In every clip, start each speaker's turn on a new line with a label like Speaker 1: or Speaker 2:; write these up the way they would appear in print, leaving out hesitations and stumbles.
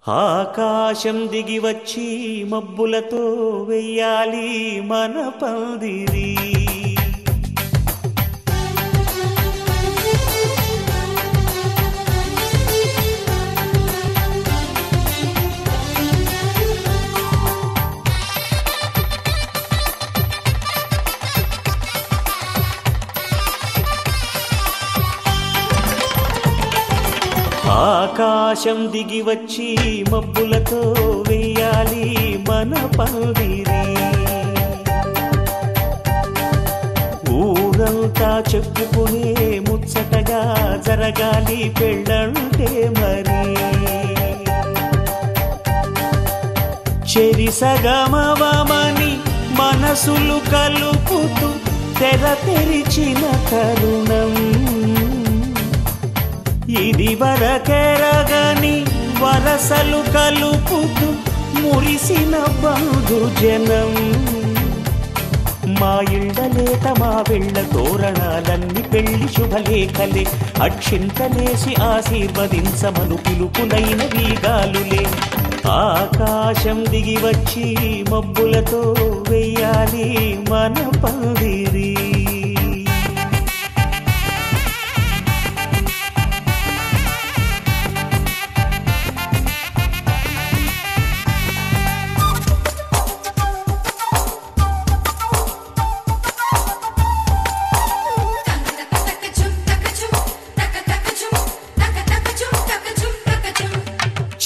Speaker 1: ఆకాశం దిగి వచ్చి మబ్బులతో వెయ్యాలి మన పందిరి. ఆకాశం దిగి వచ్చి మబ్బులతో వెయ్యాలి మన పందిరి. ఊరంతా చెప్పుకునే ముచ్చటగా జరగాలి పెళ్ళంటే మరి. చెరిసగమవమని మనసులు కలుపుతూ తెర తెరిచిన తరుణం. ఇది వరకెరగని వరసలు కలుపుతూ మురిసిన బంధుజనం. మా ఇళ్ళలేత మా వెళ్ళ తోరణాలన్నీ పెళ్లి శుభలేఖలే. అక్షింతలేసి ఆశీర్వదించమను పిలుపులైన వీగాలులే. ఆకాశం దిగి వచ్చి మబ్బులతో వెయ్యాలి మన పందిరి.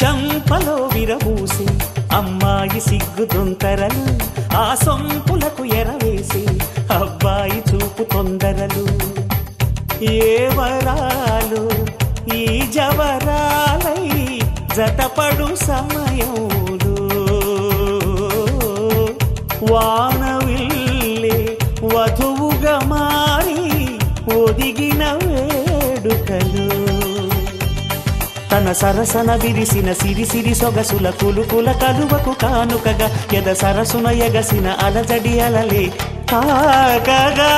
Speaker 1: చంపలో విరబూసి అమ్మాయి సిగ్గు దొంతరలు. ఆ సొంపులకు ఎరవేసి అబ్బాయి చూపు తొందరలు. ఏ వరాలు ఈ జవరాలై జతపడు సమయంలో. వానవిల్లే వధువుగా మారి ఒదిగిన వేడుకలు. తన సరసన విరిసిన సిరిసిరి సొగసుల కులుకుల కలువకు కానుకగా ఎద సరసున ఎగసిన అలజడి అలలే తాకగా.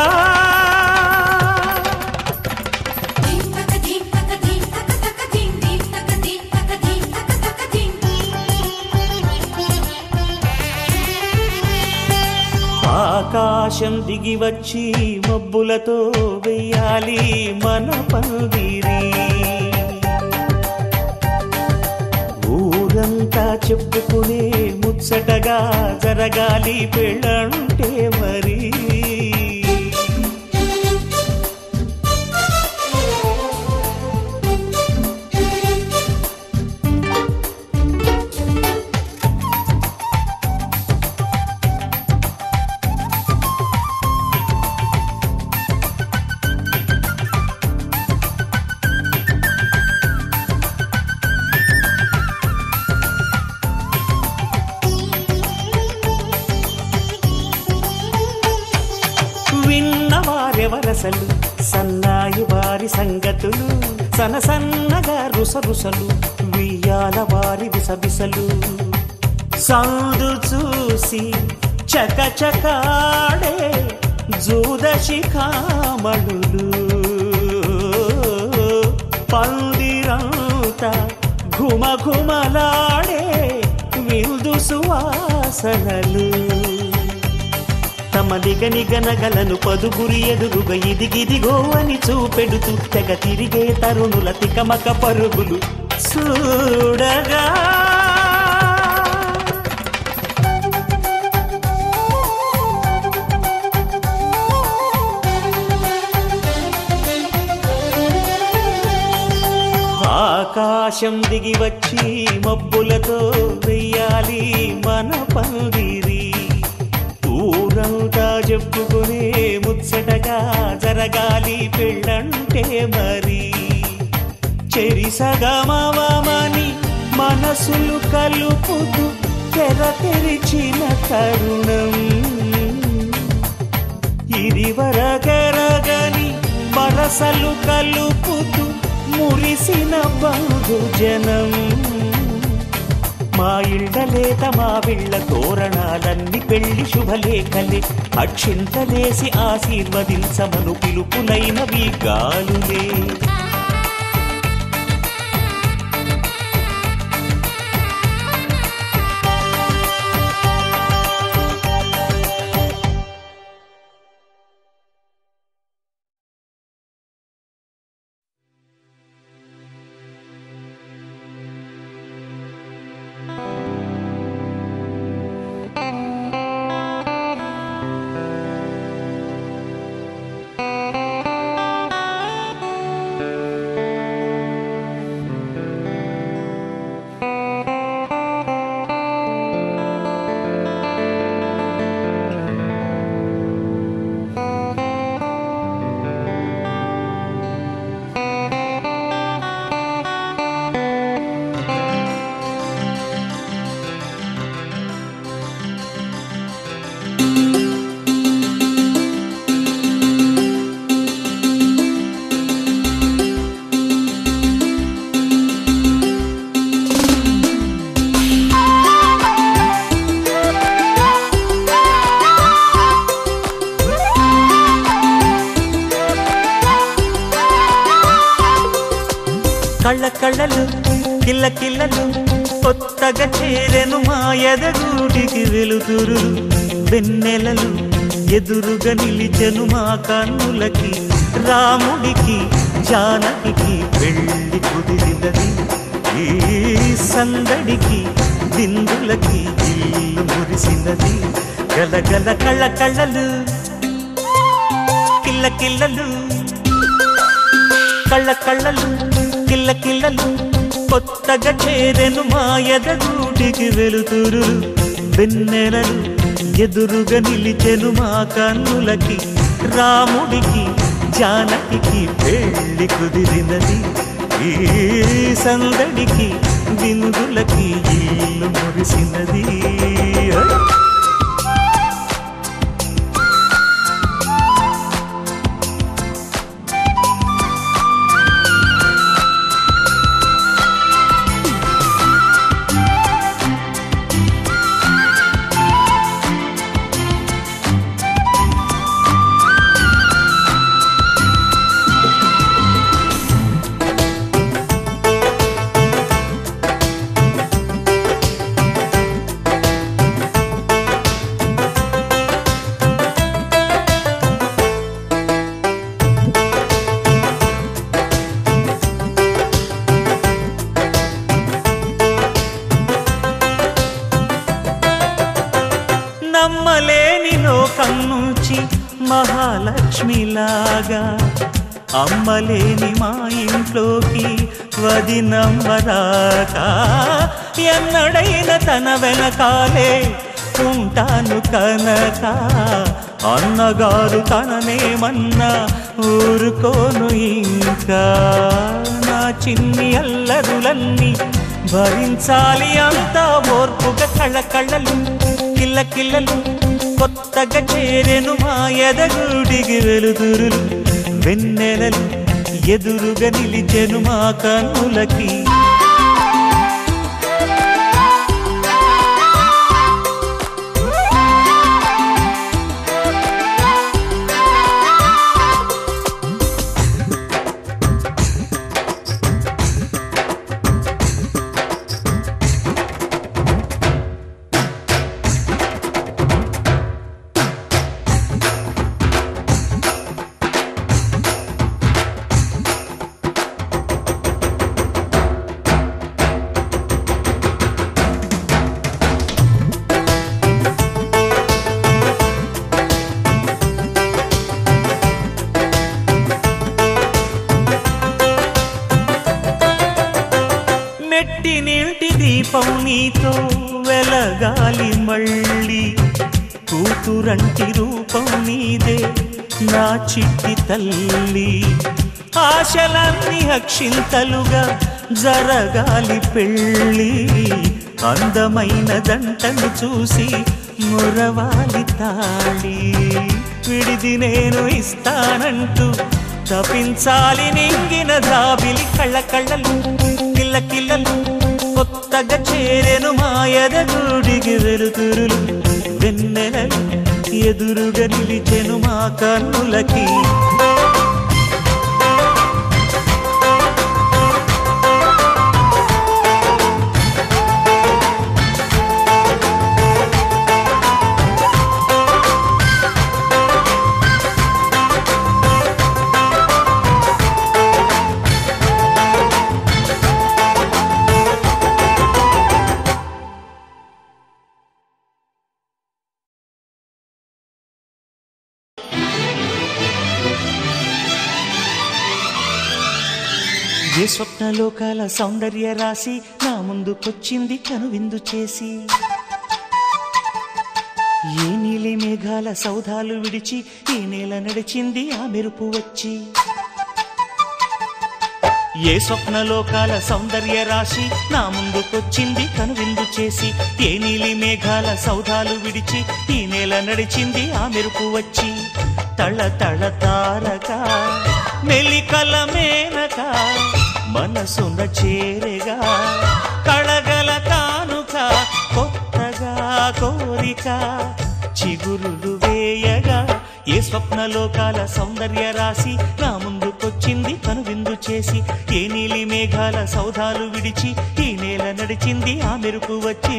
Speaker 1: ఆకాశం దిగి వచ్చి మబ్బులతో వెయ్యాలి మన పందిరి. ఊరంతా చెప్పుకునే ముచ్చటగా జరగాలి పెళ్ళంటే మరి. విన్నవారెవరసలు సన్నాయి వారి సంగతులు. సనసన్నగా రుసరుసలు వియ్యాల వారి విసబిసలు. సందు చూసి చకచకాడే జూదశిఖామణులు. పందిరంతా ఘుమఘుమలాడే విందు సువాసనలు. తమ నిగనిగనగలను పదుగురి ఎదురుగా ఇదిగిదిగో అని చూపెడుతూ తెగ తిరిగే తరుణుల తికమక పరుగులు చూడగా. ఆకాశం దిగి వచ్చి మబ్బులతో వెయ్యాలి మన పందిరి. ఊరంతా చెప్పుకునే ముచ్చటగా జరగాలి పెళ్ళంటే మరి. చెరిసగమవమని మనసులు కలుపుతూ తెర తెరిచిన తరుణం. ఇది వరకెరగని వరసలు కలుపుతూ మురిసిన బంధుజనం. మా ఇళ్ళలేత మా వీళ్ళ తోరణాలన్నీ పెళ్లి శుభలేఖలే. అక్షింతలేసి ఆశీర్వదించమను పిలుపులైన వీగాలులే. కళ్ళ కళ్ళలు కిల్ల కిల్లలు కొత్తగా చేరెను మా ఎదగూటికి వెలుతురు వెన్నెలలు ఎదురుగా నిలిచెను మా కన్నులకి రాముడికి జానకి పెళ్లి కుదిరినది ఈ సందడికి బిందులకి ఇల్లు మురిసినది గలగల కళ్ళ కళ్ళలు కిల్ల కిల్లలు కళ్ళ కళ్ళలు కిల్ల కిల్లలు కొత్తగా చేరెను మా ఎదగూటికి వెలుతురు వెన్నెలలు ఎదురుగా నిలిచెను మా కన్నులకి రాముడికి జానకి పెళ్లి కుదిరినది ఈ సందడికి బిందులకి ఇల్లు మురిసినది నమ్మలేని లోకం నుంచి మహాలక్ష్మిలాగా అమ్మలేని మా ఇంట్లోకి వదినమ్మరాగా ఎన్నడైన తన వెనకాలే ఉంటాను కనక అన్నగారు తననేమన్నా ఊరుకోను ఇంకా నా చిన్ని అల్లరులన్నీ భరించాలి అంతా ఓర్పుగా కళ్ళ కళ్ళలు కిల్ల కిల్లలు కొత్తగా చేరెను మా ఎదగూడికి వెలుతురులు వెన్నెలలు ఎదురుగా నిలిచెను మా కన్నులకి నెట్టినింటి దీపం నీతో వెలగాలి మళ్ళీ కూతురంటి రూపం నీదే నా చిట్టి తల్లి ఆశలన్నీ అక్షింతలుగా జరగాలి పెళ్ళి అందమైన దంటను చూసి మురవాలి తాళి విడిది నేను ఇస్తానంటూ తపించాలి నింగిన దాబిలి కళ్ళ కళ్ళలు కిల్ల కిల్లలు కొత్తగా చేరెను మా ఎదగూడికి వెలుతురులు వెన్నెలలు ఎదురుగా నిలిచెను మా కన్నులకి ఏ స్వప్నలోకాల సౌందర్య రాశి నా ముందుకొచ్చింది కనువిందు చేసి ఏ నీలి మేఘాల సౌధాలు విడిచి ఈ నేల నడిచింది ఆ మెరుపు వచ్చి ఏ స్వప్నలోకాల సౌందర్య రాశి నా ముందుకొచ్చింది కనువిందు చేసి ఏ నీలి మేఘాల సౌధాలు విడిచి ఈ నేల నడిచింది ఆ మెరుపు వచ్చి తళ తళ తారక మెలికల మేనక మనసున చేరేగా కళగల కానుక కొత్తగా కోరిక చిగురులు వేయగా ఏ స్వప్నలోకాల సౌందర్య రాశి నా ముందుకొచ్చింది కనువిందు చేసి, ఏ నీలి మేఘాల సౌధాలు విడిచి ఈ నేల నడిచింది ఆ మెరుపు వచ్చి.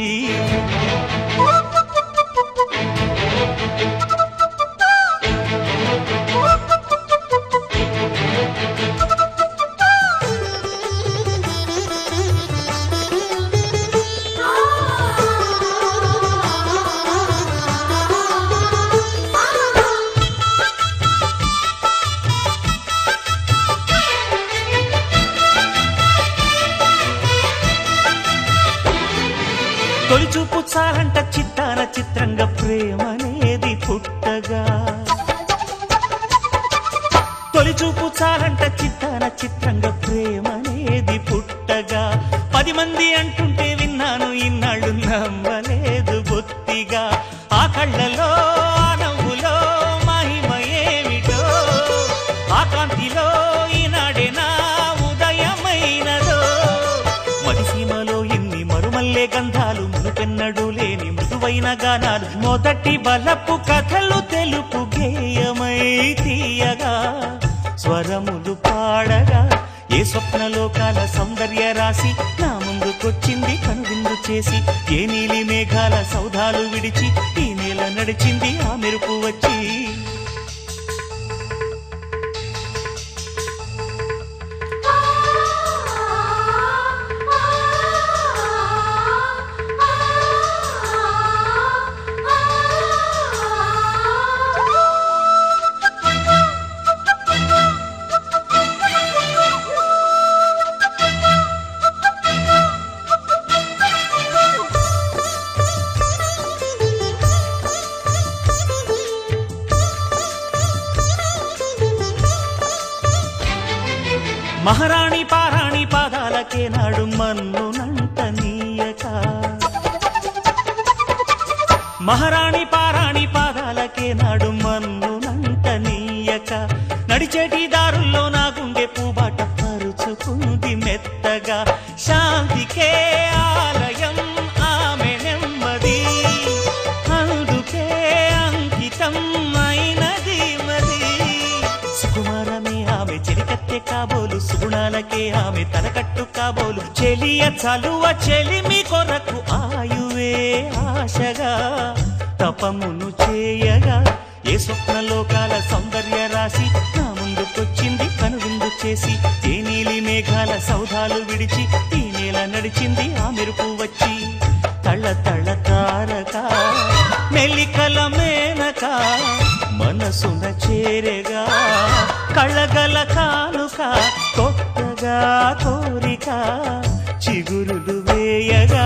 Speaker 1: తొలిచూపు చాలంట చిత్తాన చిత్రంగా ప్రేమనేది పుట్టగా, తొలిచూపు చాలంట చిత్తాన చిత్రంగా ప్రేమనేది పుట్టగా, 10 మంది అంటుంటే విన్నాను ఇన్నాళ్ళు నమ్మలేదు బొత్తిగా. ఆ కళ్ళలో ఆ నవ్వులో మహిమ ఏమిటో, ఆ కాంతిలో ఈనాడే నా ఉదయమైనదో. మదిసీమలో ఇన్ని మరుమల్లే గంధాలు, మునుపెన్నడూ లేని మృదువైన గానాలు, మొదటి బలపు కథలు తెలుపు గేయమై తీయగా, స్వరములు పాడగా. ఏ స్వప్నలోకాల సౌందర్య రాశి నా ముందుకొచ్చింది కనువిందు చేసి, ఏ నీలి మేఘాల సౌధాలు విడిచి ఈ నేల నడిచింది ఆ మెరుపు వచ్చి. మహారాణి పారాణి పాదాలకే నాడు మన్నునంట నీయక, మహారాణి పారాణి పాదాలకే నాడు మన్నునంట నీయక, నడిచేటి దారుల్లో నా గుండె పూబాట పరుచుకుంది మెత్తగా. శాంతికే ఆలయం ఆమె నెమ్మది, అందుకే అంకితం అయినది మది. సుకుమారమే ఆమె చెలికత్తె కాబోలు, సుగుణాలకే ఆమె తలకట్టు కాబోలు. చెలియ చలువ చెలిమి కొరకు ఆయువే ఆశగా, తపమును చేయగా. ఏ స్వప్నలోకాల సౌందర్య రాశి నా ముందుకొచ్చింది కనువిందు చేసి, ఏ నీలి మేఘాల సౌధాలు విడిచి ఈ నేల నడిచింది ఆ మెరుపు వచ్చి. తళ తళ తారక మెల్లికల మేనక మనసున చేరగా, కళ్ళగల కానుక కొత్తగా కోరిక చిగురులు వేయగా.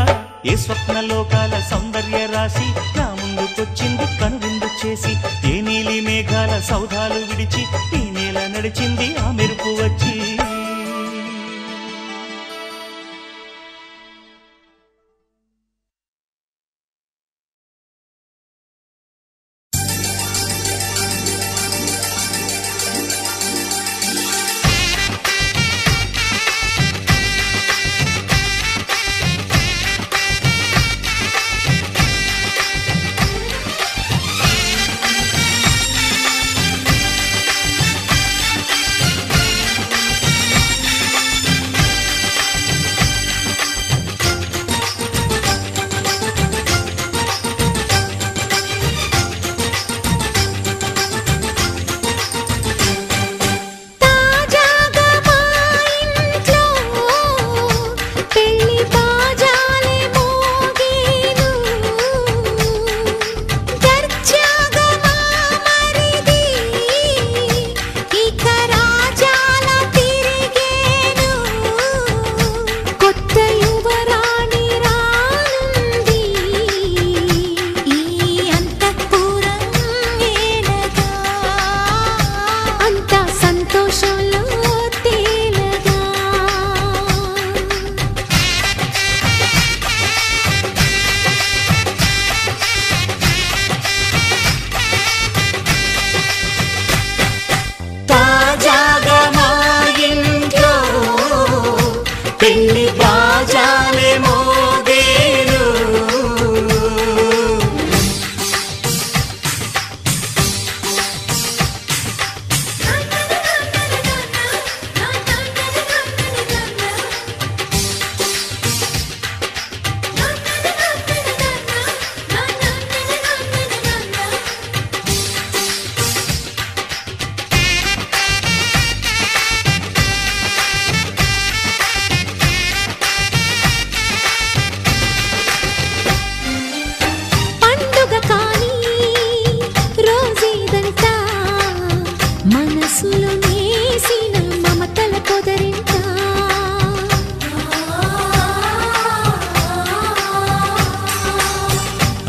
Speaker 1: ఏ స్వప్నలోకాల సౌందర్య రాశి నా ముందుకొచ్చింది కనువిందు చేసి, ఏ నీలి మేఘాల సౌధాలు విడిచి ఈ నేల నడిచింది ఆ మెరుపు వచ్చి.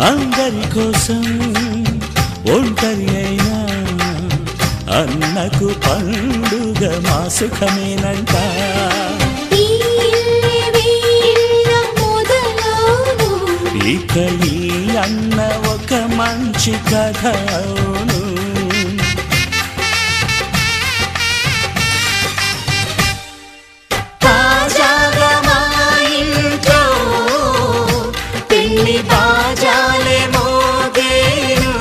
Speaker 1: అందరి కోసం ఒంటరి అయినా అన్నకు పండుగ మా సుఖమేనంట. ఇక ఈ అన్న ఒక మంచి కథ అవును. తాజాగా మా ఇంట్లో పెళ్లి బాజాలే మోగేను.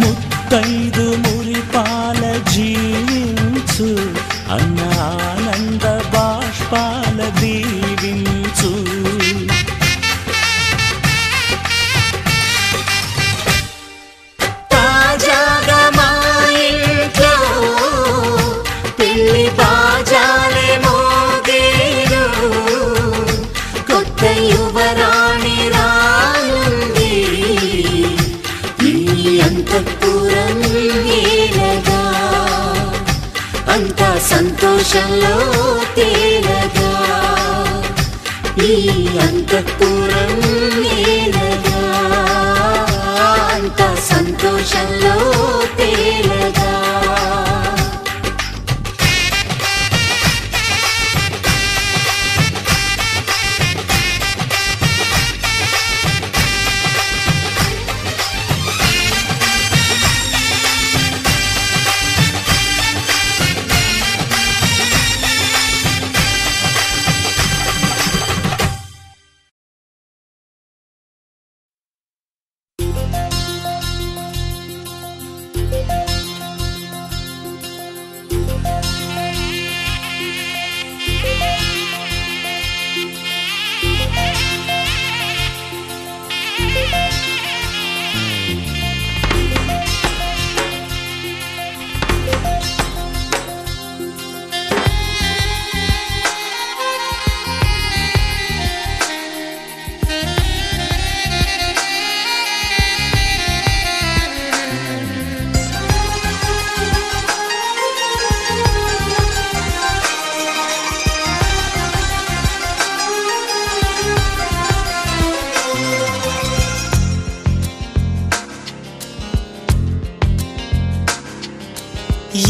Speaker 1: ముత్తైదు మురిపాల జీవించు అన్న ఆనంద బాష్పాల దీవించు. తాజాగా మా ఇంట్లో పెళ్లి బాజాలే మోగేను. కొత్త యువరాణి రానుంది అంతఃపురం ఏలగా. అంతా సంతోషంలో తేలగా ఈ అంతఃపురం ఏలగా. అంతా సంతోషంలో తేలగా.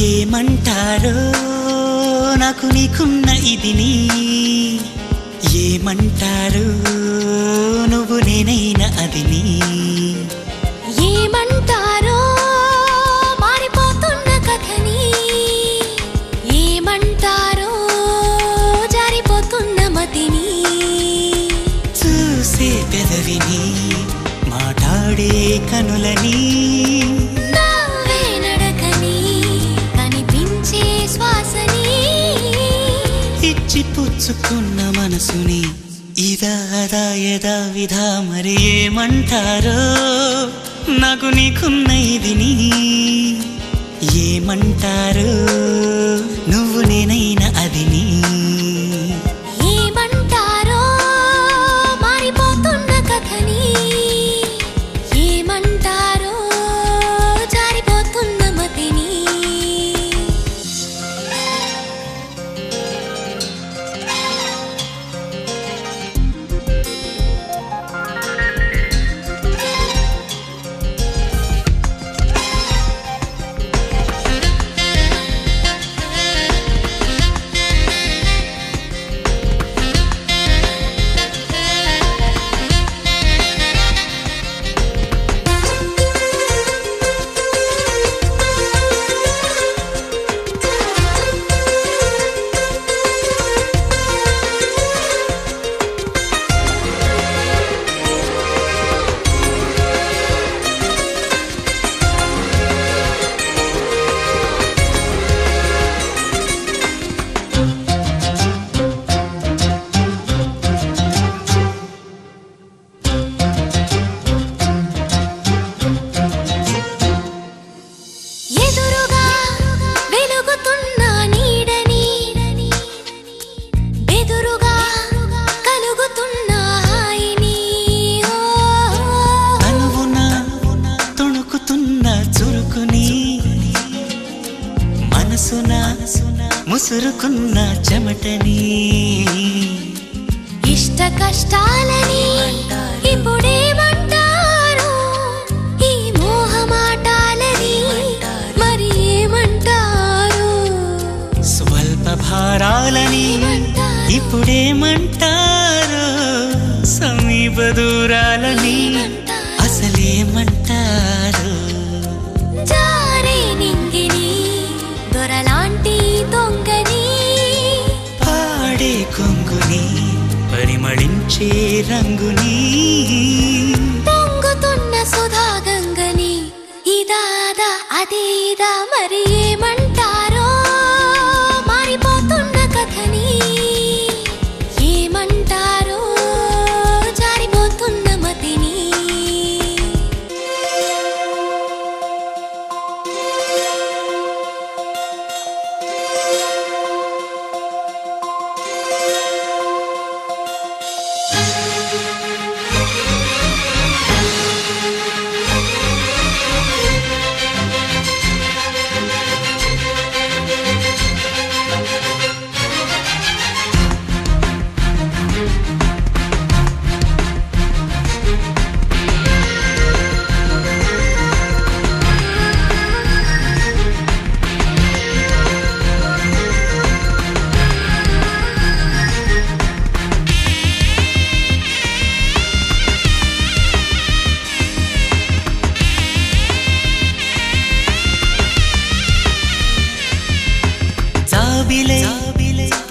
Speaker 1: ఏమంటారో నాకు నీకున్న ఇదిని, ఏమంటారు నువ్వు నేనైనా అదిని.
Speaker 2: ఏమంటారో మారిపోతున్న కథని, ఏమంటారో జారిపోతున్న మతిని.
Speaker 1: చూసే పెదవిని మాట్లాడే కనులని, పుచ్చుకున్న మనసుని ఇదా అదా యదా విధా. మరి ఏమంటారో నాకు నీకున్న ఇదిని, ఏమంటారో నువ్వు నేనైనా అదిని.
Speaker 2: ఏమంటారో మారిపోతున్న కథని, ఏమంటారో జారిపోతున్న మతిని.
Speaker 1: ముసురుకున్న చెమటని
Speaker 2: ఇష్ట కష్టాలని ఇప్పుడేమంటారు ఈ మోహమాటాలని మరి ఏమంటారు
Speaker 1: స్వల్ప భారాలని ఇప్పుడేమంటారు సమీప దూరాలని అసలేమంటారు
Speaker 2: జారే నింగిని దొరలాంటి దొంగని
Speaker 1: పాడే కొంగుని పరిమళించే రంగుని
Speaker 2: పొంగుతున్న సుధాగంగని ఇదాదా అదే ఇదా మరి ఏమంటారో మారిపోతున్న కథని ఏమంటారో జారిపోతున్న మతిని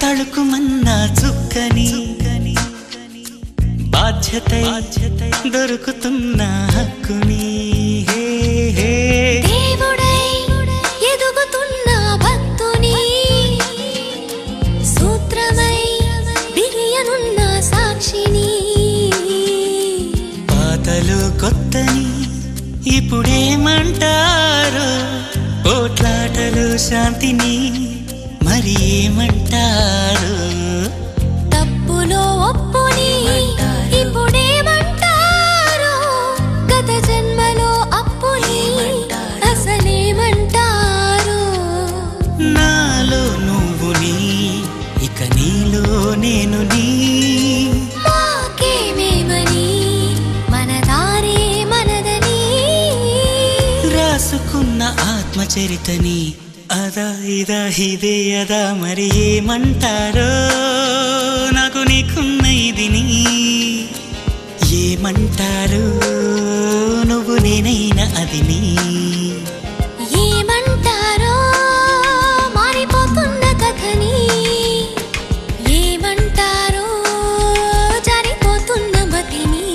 Speaker 2: తళుకుమన్నా చుక్కని బాధ్యత దొరుకుతున్న హక్కుని దేవుడై ఎదుగుతున్న భక్తుని సూత్రమై బిరియనున్న సాక్షిని
Speaker 1: పాతలు కొత్తని ఇప్పుడేమంటారు పోట్లాటలు శాంతిని మరి ఏమంటారు
Speaker 2: తప్పులో ఒప్పుని ఇప్పుడేమంటారు గత జన్మలో అప్పుని అసలేమంటారు
Speaker 1: నాలో నువ్వుని ఇక నీలో నేను నీ
Speaker 2: మాకేమేమని మన దారే మనదని
Speaker 1: రాసుకున్న ఆత్మచరితని అదా ఇదా ఇదే అదా మరి ఏమంటారో నాకు నీకున్న ఇదిని ఏమంటారు నువ్వు నేనైనా అదిని
Speaker 2: ఏమంటారో మారిపోతున్న కథని ఏమంటారో జారిపోతున్న మతిని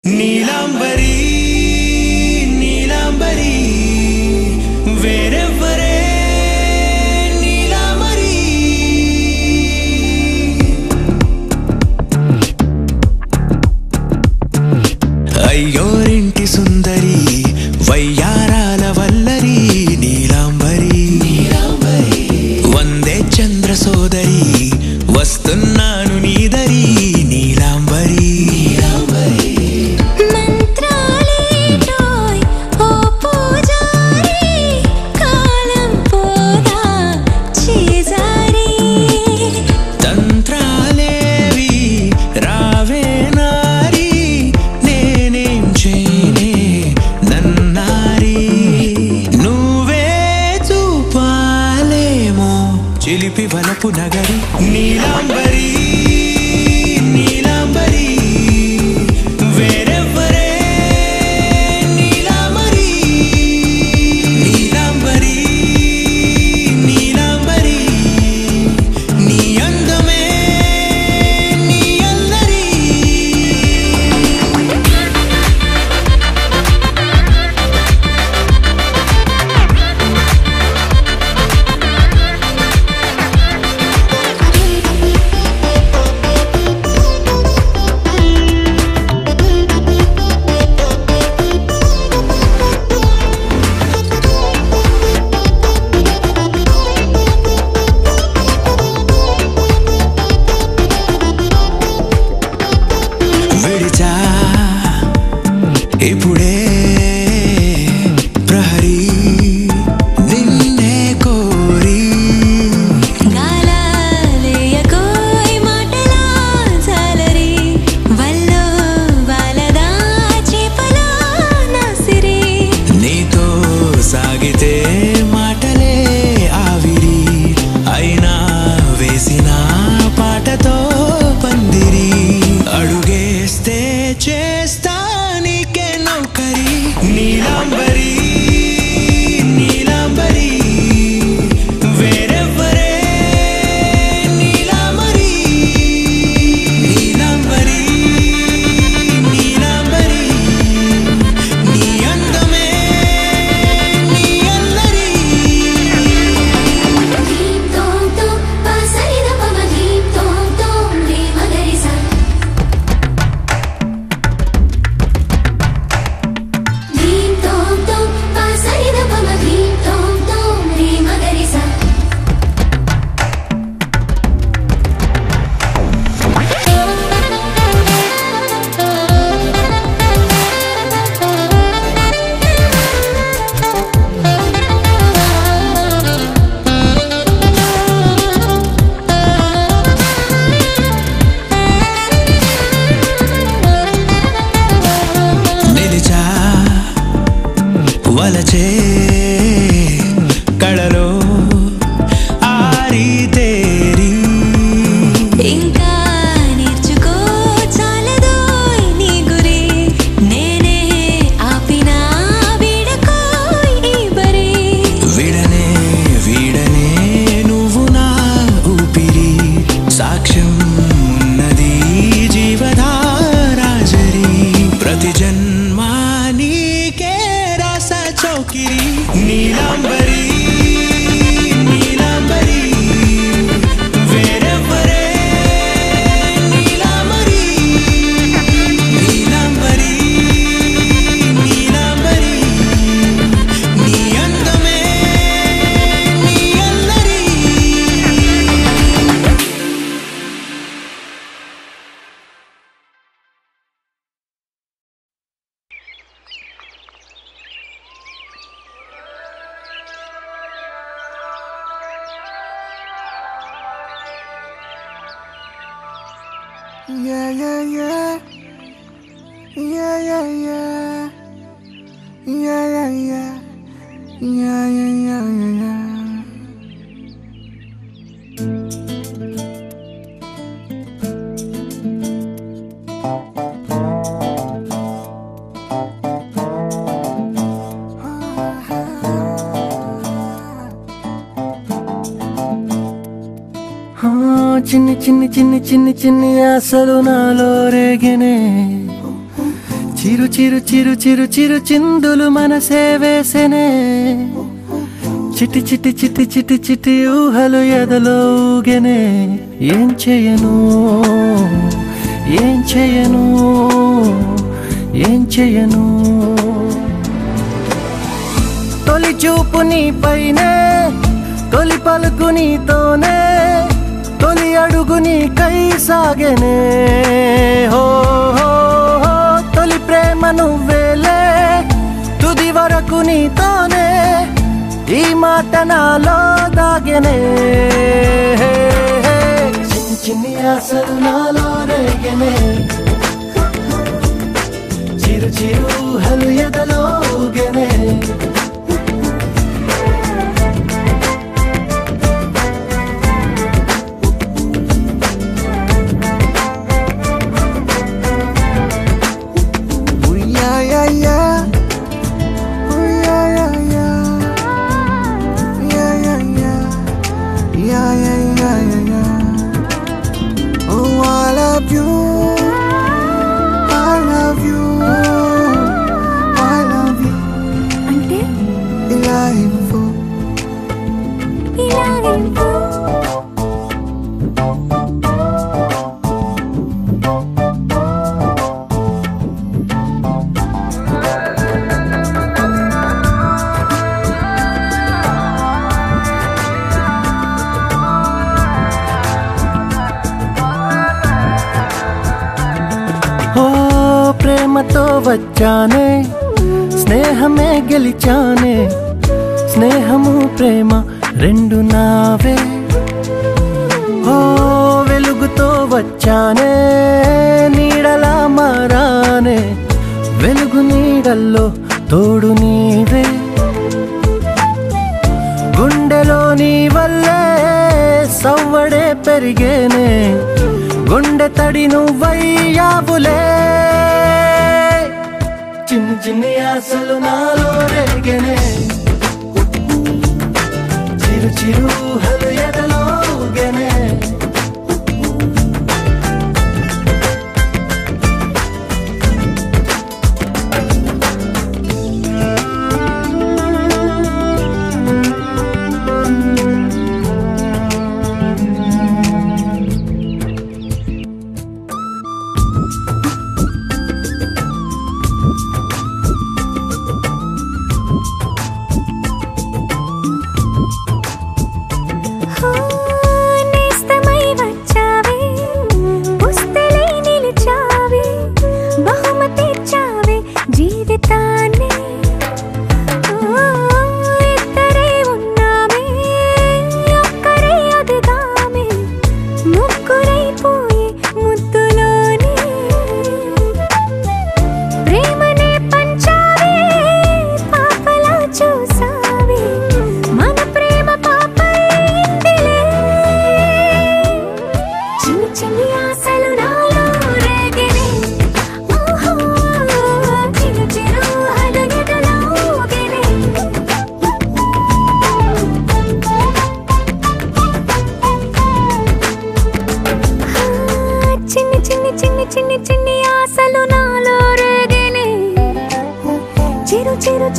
Speaker 1: నీలాంబరి నీలాంబరి వేరెవ్వరే నీలాంబరి అయ్యోరింటి సుందరి వయ్యారాల వల్లరి నీలాంబరి వందే చంద్ర సోదరి వస్తున్నాను నీదరి నీలాంబరి
Speaker 2: మంత్రాలేటోయ్ ఓ పూజారి కాలం పోదా చేజారి
Speaker 1: తంత్రాలేవి రావే నారి నేనేం చేయనే నన్నారి నువ్వే చూపాలేమో చిలిపి వలపు నగరి నీలాంబరి నీలాంబరి వేరెవ్వరే నీలాంబరి నీలాంబరి నీలాంబరి నీ అందమే నీ అల్లరి
Speaker 3: వలచే కళలో ఆరితేరి
Speaker 2: ఇంకా నేర్చుకో చాలదోయ్ నీ గురి నేనే ఆపినా వీడకోయ్ ఈ బరి
Speaker 3: విడనే వీడనే నువ్వు నా ఊపిరి సాక్ష్యం ఉన్నది జీవధారాజరి ప్రతి జన్మా నీకే రాస చౌకిరి నీలాంబరి నీలాంబరి వేరెవ్వరే నీలాంబరి నీలాంబరి నీలాంబరి నీ అందమే నీ అల్లరి
Speaker 4: Yeah, yeah, yeah. Yeah, yeah, yeah. Yeah, yeah, yeah. Yeah, yeah, yeah, yeah, yeah. చిన్ని చిన్ని చిన్ని చిన్ని చిన్ని ఆశలు నాలో రేగినే చిరు చిరు చిరు చిరు చిరు చిందులు మనసే వేసెనే చిటి చిటి చిటి చిటి చిటి ఊహలు ఎదలో ఊగెనే ఏం చేయను ఏం చేయను ఏం చేయను తొలి చూపు నీ పైనే తొలి పలుకు నీతోనే తొలి అడుగు నీకై సాగెనే హో హో హో తొలి ప్రేమ నువ్వేలే తుది వరకు నీతోనే ఈ మాట నాలో దాగెనే చిన్ని చిన్ని ఆశలు నాలో రేగెనే చిరు చిరు ఊహలు ఎదలో ఊగెనే ప్రేమతో వచ్చానే స్నేహమే గెలిచానే స్నేహము ప్రేమ రెండు నావే ఓ వెలుగుతో వచ్చానే నీడలా మారానే వెలుగు నీడల్లో తోడు నీవే గుండెలో నీ వల్లే సవ్వడే పెరిగేనే గుండె తడి నువ్వయ్యావులే చిన్ని చిన్ని ఆశలు నాలో రేగెనే చిరు చిరు ఊహలు ఎదలో ఊగెనే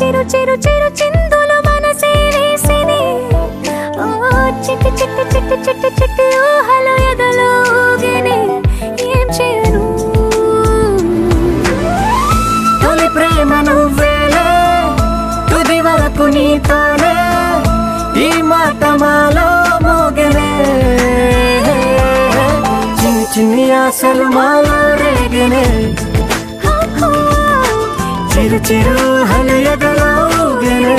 Speaker 2: చిరు చిరు చిరు చిందులు మనసే వేసిని చిట్టి చిట్టి చిట్టి చిట్టి చిట్టి ఊహలు ఎదలో ఊగిని ఏం చేయను
Speaker 5: తొలి ప్రేమ నువ్వేలే తుది వరకు నీతోనే ఈ మాట మాలో మోగనే చిన్ని చిన్ని ఆశలు మాలో రేగనే చిరు చిరు ఊహలు ఎదలో ఊగనే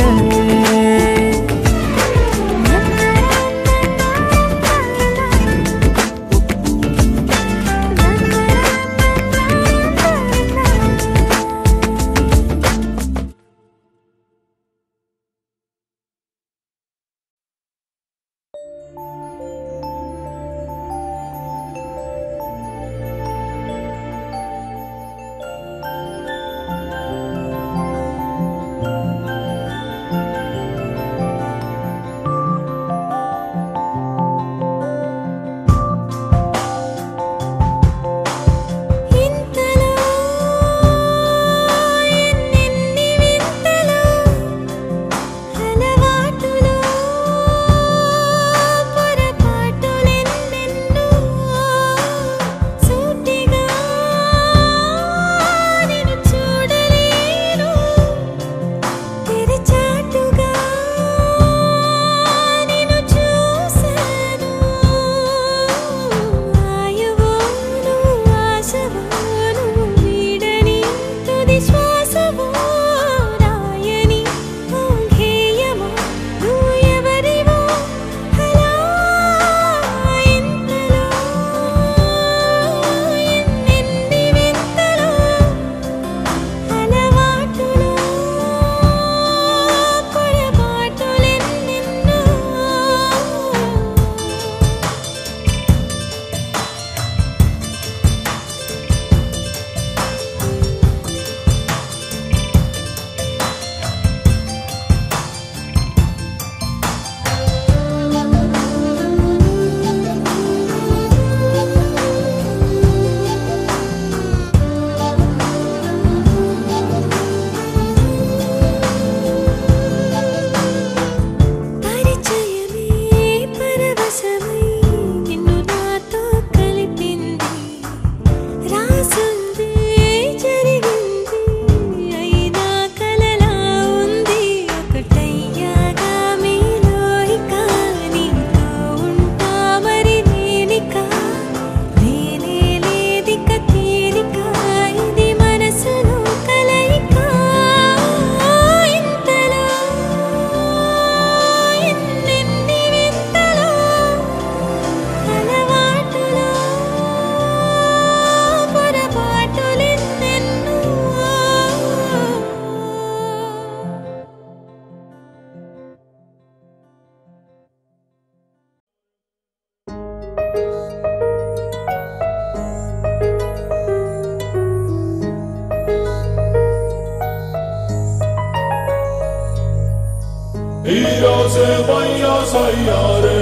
Speaker 6: Iro se vaya sayare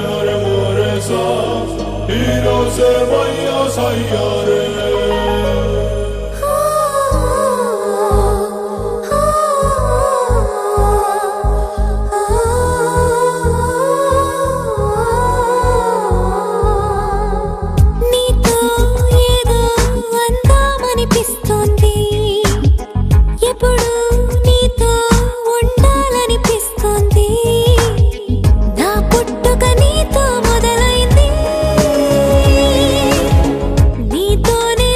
Speaker 6: hare more sa Iro se vaya sayare
Speaker 2: నీతో ఏదో అందామనిపిస్తోంది ఎప్పుడు నీతో ఉండాలనిపిస్తోంది నా పుట్టుక నీతో మొదలైంది నీతోనే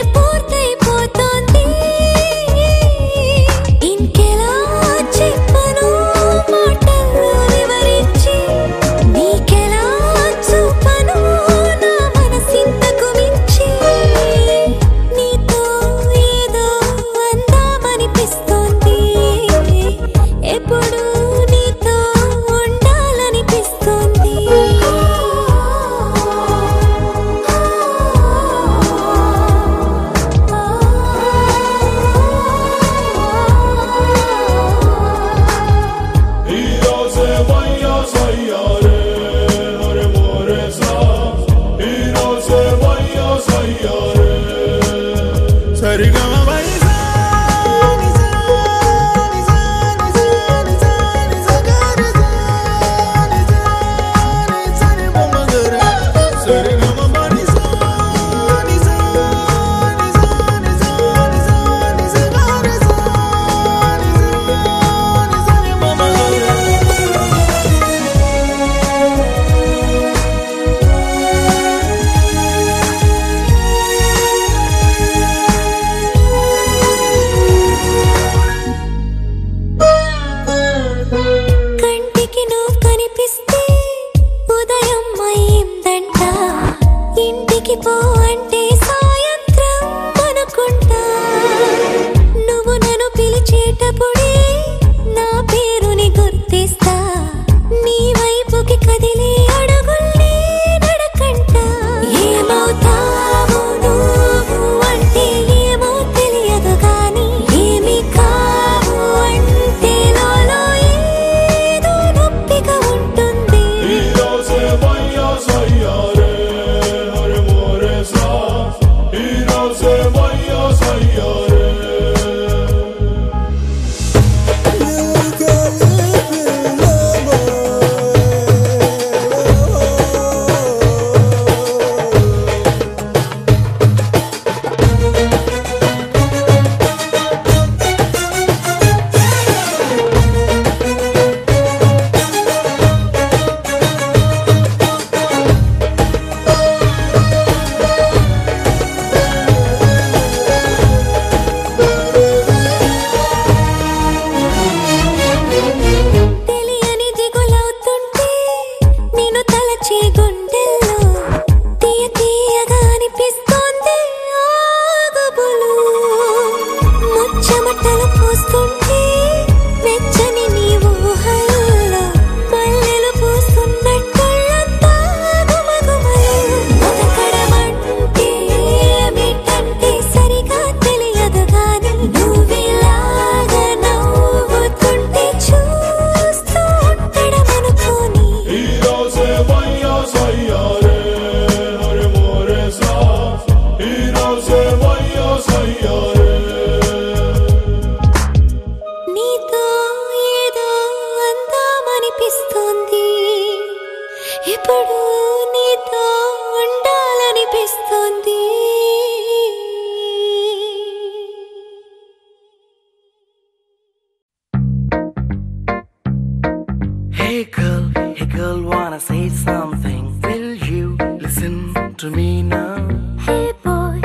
Speaker 5: girl, wanna say something. Will you listen to me now?
Speaker 2: Hey boy,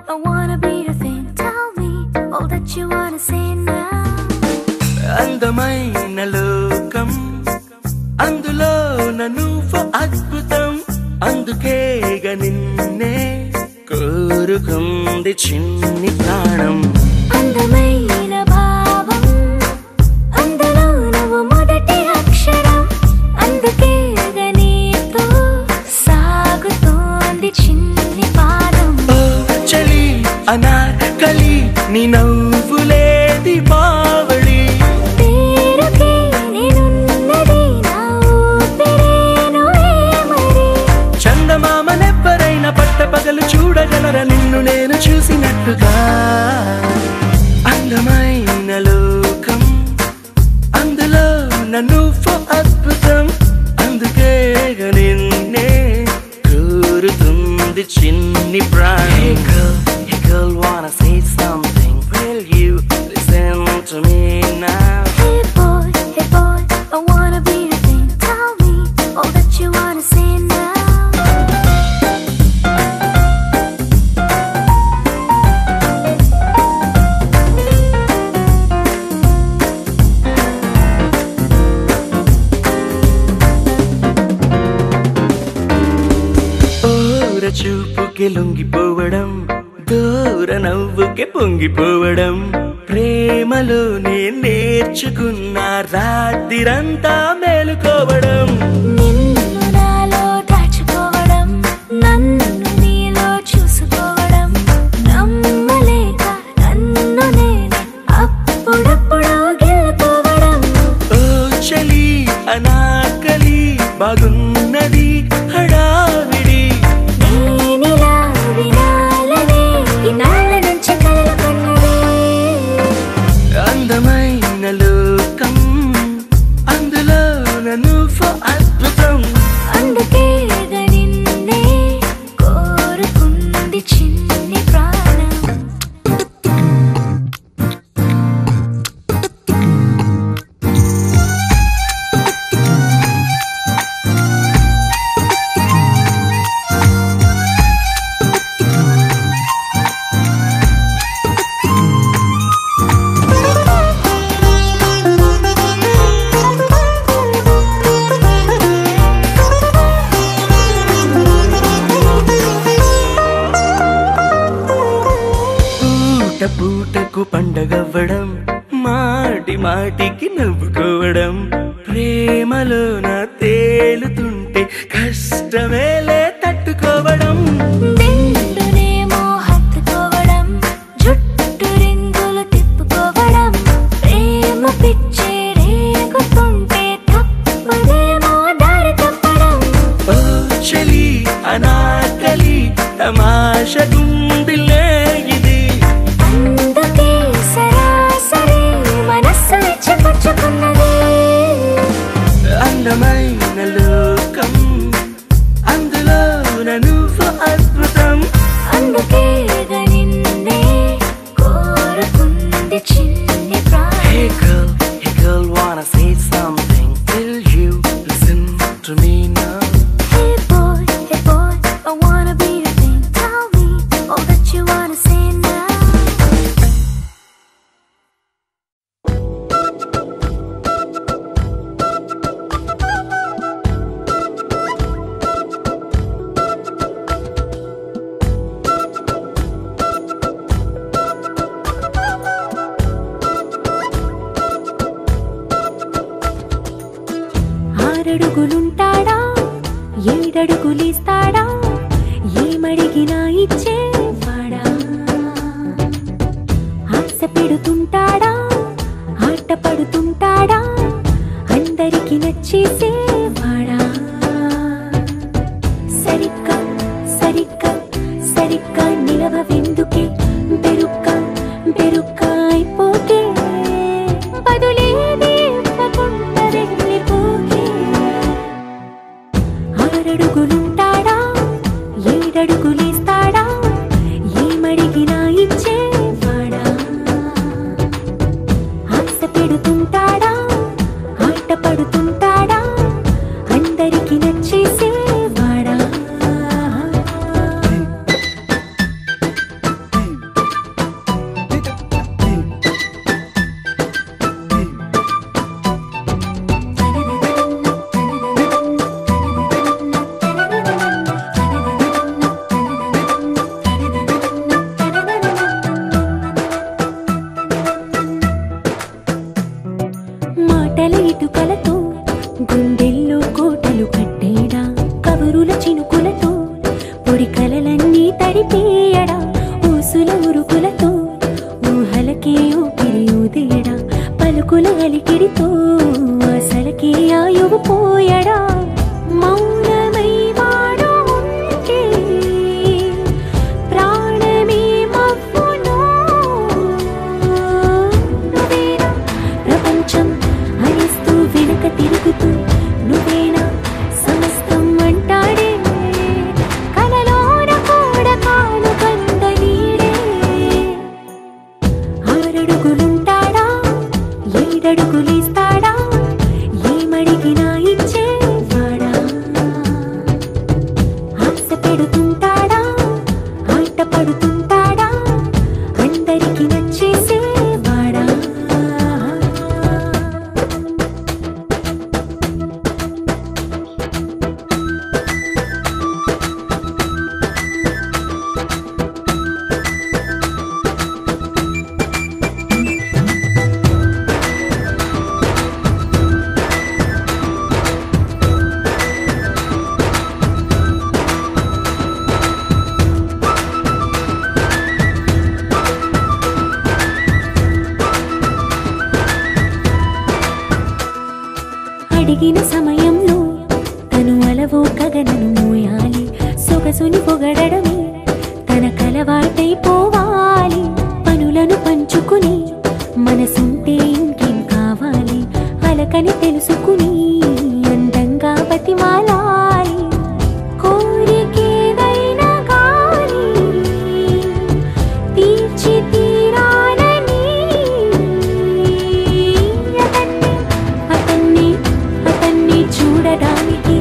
Speaker 2: I wanna be your thing. Tell me all that you wanna say now.
Speaker 5: అందమైన లోకం అందులో నువ్వు అద్భుతం అందుకేగ నిన్నే కోరుకుంది చిన్ని ప్రాణం
Speaker 2: అందమైన భావం అందులో నువ్వు మొదటి అక్షరం అందుకేగ నీతో సాగుతోంది చిన్ని పాదం
Speaker 5: ఓ చలి అనార్కలి నీ నవ్వులే దీపావళి
Speaker 2: పేరుకే నేనున్నది నా ఊపిరేనువే మరి
Speaker 5: చందమామనెవ్వరైనా పట్టపగలు చూడగలరా నిన్ను నేను చూసినట్టుగా అందమైన లోకం అందులో నువ్వు అద్భుతం అందుకేగ నిన్నే కోరుతుంది చిన్ని ప్రాణం Hey girl, wanna say something? Will you listen to me now?
Speaker 2: Hey boy, I wanna be your thing. Tell me all that you wanna say now.
Speaker 5: ఓర చూపుకి లొంగిపోవడం దూర నవ్వుకి పొంగిపోవడం ప్రేమలోనే నేర్చుకున్న రాత్రిరంతా మేలుకోవడం
Speaker 2: నిన్ను నాలో దాచుకోవడం నన్ను నీలో చూసుకోవడం నమ్మలేక నన్ను నేను అప్పుడప్పుడు గెలుకోవడం
Speaker 5: ఓ చలి అనాకలి బాగున్నది హడావిడి
Speaker 2: నేనిలా వినాలనే ఇన్నాళ్ళ నుంచి కలలు కన్నదే
Speaker 5: అందమైన లోకం అందులో నువ్వు అద్భుతం
Speaker 2: అందుకే నిన్నే కోరుకుంది చిన్ని ప్రాణం
Speaker 5: పూట పూటకు పండగవ్వడం మాటి మాటికి నవ్వుకోవడం ప్రేమలోన తేలుతుంటే కష్టమేలే తట్టుకోవడం
Speaker 2: దిండునేమో హత్తుకోవడం జుట్టు రింగులు తిప్పుకోవడం ప్రేమ పిచ్చి రేగుతుంటే తప్పదేమో దారి తప్పడం
Speaker 5: ఓ చలి అనాకలి తమాష గుండిలే ఇది
Speaker 2: అందుకే సరాసరి మనస్సు ఇచ్చిపుచ్చుకున్నది
Speaker 5: అందమైన లోకం అందులో నువ్వు అద్భుతం
Speaker 2: అందుకే నిన్నే కోరుకుంది చిన్ని ప్రాణం
Speaker 5: Hey girl, wanna say something? Will you listen to me now?
Speaker 2: Hey boy, I wanna be your thing. Tell me all that you wanna say now. ఆరడుగులుంటాడా ఏడడుగులిస్తాడా ఏమడిగినా ఇచ్చేవాడా ఆశ పెడుతుంటాడా ఆట పడుతుంటాడా అందరికి నచ్చేసేవాడా సరిగ్గా సరిగ్గా సరిగ్గా నిలవెందుకే బెరుక్క అయిపోతే బదులేది ఇవ్వకుండా వెళ్ళిపోకే ఆరడుగులుంటాడా ఏడడుగులేస్తాడా ఏమడిగినా ఇచ్చేవాడా ఆశ పెడుతుంటాడా ఆట పడుతుంటాడా మాటల ఇటుకలతో గుండెల్లో కోటలు కట్టేడా కబురుల చినుకులతో పొడి కలలన్నీ తడిపేయడా ఊసుల ఉరుకులతో ఊహలకే ఊపిరి ఊదేయడా పలుకుల అలికిడితో అసలకే ఆయువు పోయడా మౌనమై వాడు ఉంటే ప్రాణమే మవ్వును నువ్వేనా ప్రపంచం అనిస్తూ వెనుక తిరుగుతూ నువ్వేనా సమస్తం అంటాడే కలలోన కూడా కాను కంద నీడే ఆరడుగులుంటాడా ఏడడుగులేస్తాడా ఏమడిగినా ఇచ్చేవాడా ఆశ పెడుతుంటాడా ఆట పడుతుంటాడా అందరికి నచ్చేసేవాడా అడిగిన సమయంలో తను అలవో గగనను మోయాలి సొగసుని పొగడమే తన కలవాటైపోవాలి పనులను పంచుకుని మనసుంటే ఇంకేం కావాలి అలకని తెలుసుకుని అందంగా బతిమాలాలి కోరికేదైనా గాలి తీర్చి తీరాలని అతన్ని చూడడానికి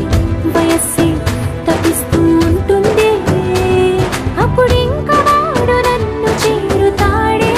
Speaker 2: వయస్సే తప్పిస్తూ ఉంటుంది అప్పుడింక వాడు నన్ను చేరుతాడే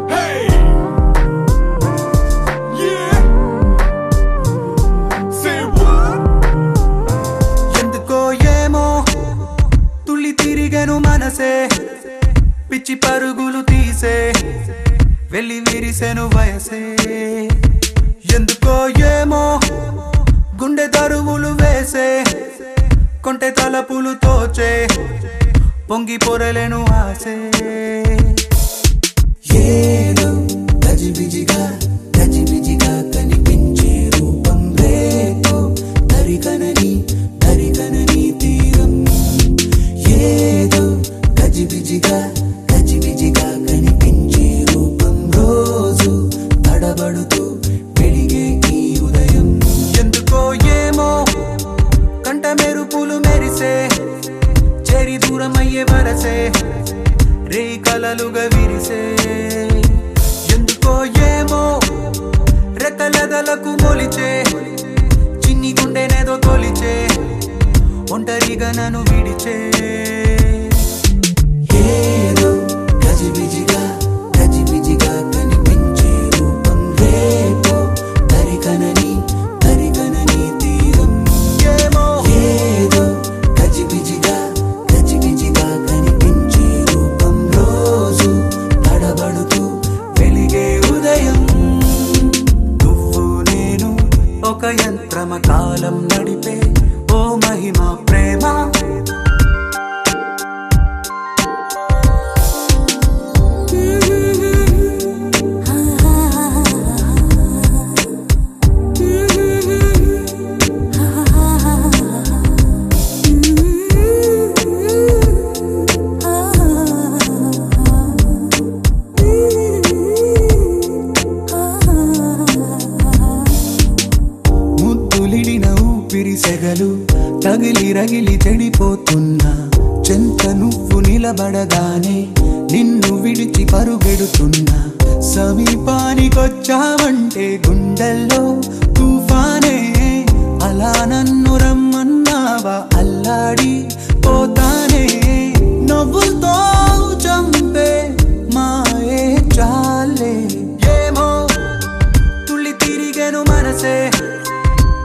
Speaker 6: Hey! Yeah! Say what?
Speaker 3: ఎందుకో ఏమో తుళ్ళి తిరిగెను మనసే పిచ్చి పరుగులు తీసే వెళ్ళి విరిసెను వయసే ఎందుకో ఏమో గుండె దరువులు వేసే కొంటె తలపులు తోచే పొంగి పొరలేను ఆసే ఏదో గజిబిజిగా కనిపించే రూపం రేతో తరిగనని తీరం ఏదో గజిబిజిగా కనిపించే రూపం రోజు తడబడుతూ వెలిగే ఈ ఉదయం ఎందుకో ఏమో కంట మెరుపులు మెరిసే చేరి దూరమయ్యే వరసే రే కలలుగా విరిసే ఎందుకో ఏమో రెక్కలెదలకు మొలిచే చిన్ని గుండెనేదో తొలిచే ఒంటరిగా నన్ను విడిచే ఏదో గజిబిజిగా కనిపించే రూపం రేపో తరిగనని తీరం ఏమో ఏదో గజిబిజిగా కనిపించే రూపం రోజు తడబడుతూ వెలిగే ఉదయం నువ్వు నేను ఒక యంత్రమ కాలం నడిపే ఓ మహిమా ప్రేమ సెగలు రగిలి చెడిపోతున్నా చెంత నువ్వు నిలబడగానే నిన్ను విడిచి పరుగెడుతున్నా వచ్చావంటే గుండెల్లో తుఫానే అలా నన్ను రమ్మన్నావా అల్లాడి పోతానే నవ్వుతో చంపే మాయే చాలే ఏమో తుళ్ళి తిరిగెను మనసే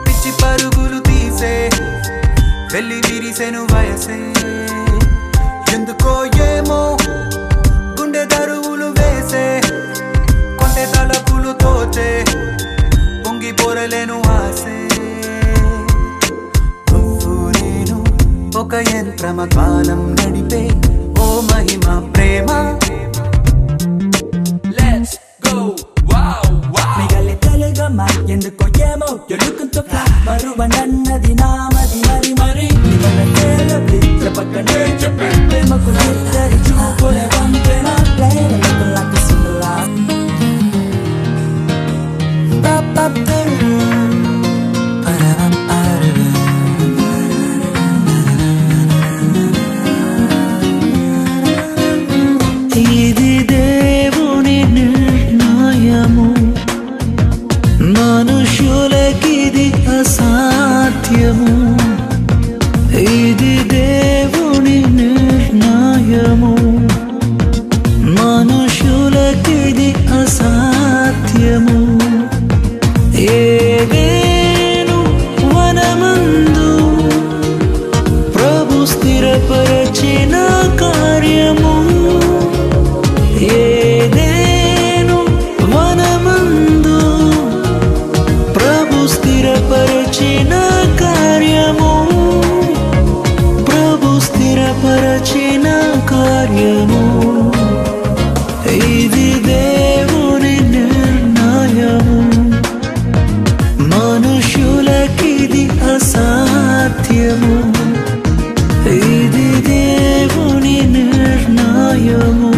Speaker 3: పిచ్చి పరుగులు తీసే వెళ్ళి విరిసెను వయసే ఎందుకో ఏమో గుండె దరువులు వేసే కొంటె తలపులు తోచే పొంగి పొరలేను ఆసే నువ్వు నేను ఒక యంత్రమ కాలం నడిపే ఓ మహిమ ప్రేమ
Speaker 6: Let's go, wow, wow.
Speaker 7: మిగలి తెలుగమ్మ ఎందుకో ఏమో you're looking to fly మరువనన్నది నామది మరి మరి నిన్న తేల పక్కనే చెప్పే ప్రేమకు ఇద్దరి చూపులే వంతెన play like a single
Speaker 3: ఇది దేవుని నిర్ణయము మనుషులకిది అసాధ్యము ఇది దేవుని నిర్ణయము మనుషులకిది అసాధ్యము ఏదేను వనమందు ప్రభు స్థిరపరచిన కార్యము ఏదేను వనమందు ప్రభు స్థిరపరచిన కార్యము ప్రభు స్థిరపరచిన కార్యము ఇది దేవుని నిర్ణయము మనుషులకిది అసాధ్యము ఇది దేవుని నిర్ణయము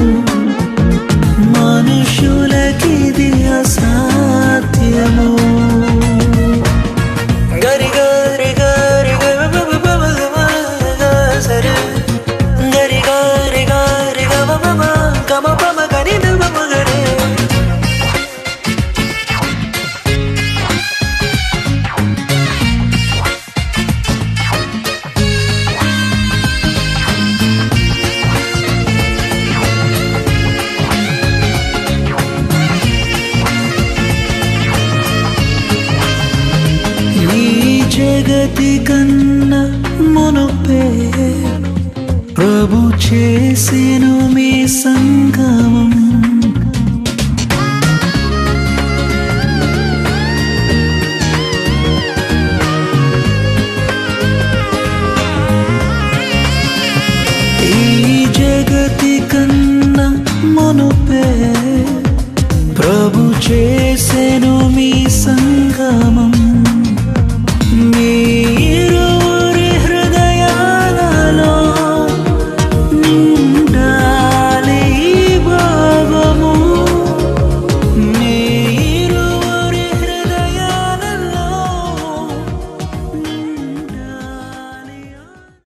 Speaker 3: మనుషులకిది అసాధ్యము గరి గరి గరి సరే గరి గరి గరి గమ పమ గరి గరే జగతి కన్నా మునుపే ప్రభు చేసెను మీ సంగమం ఈ జగతి కన్నా మునుపే ప్రభు చే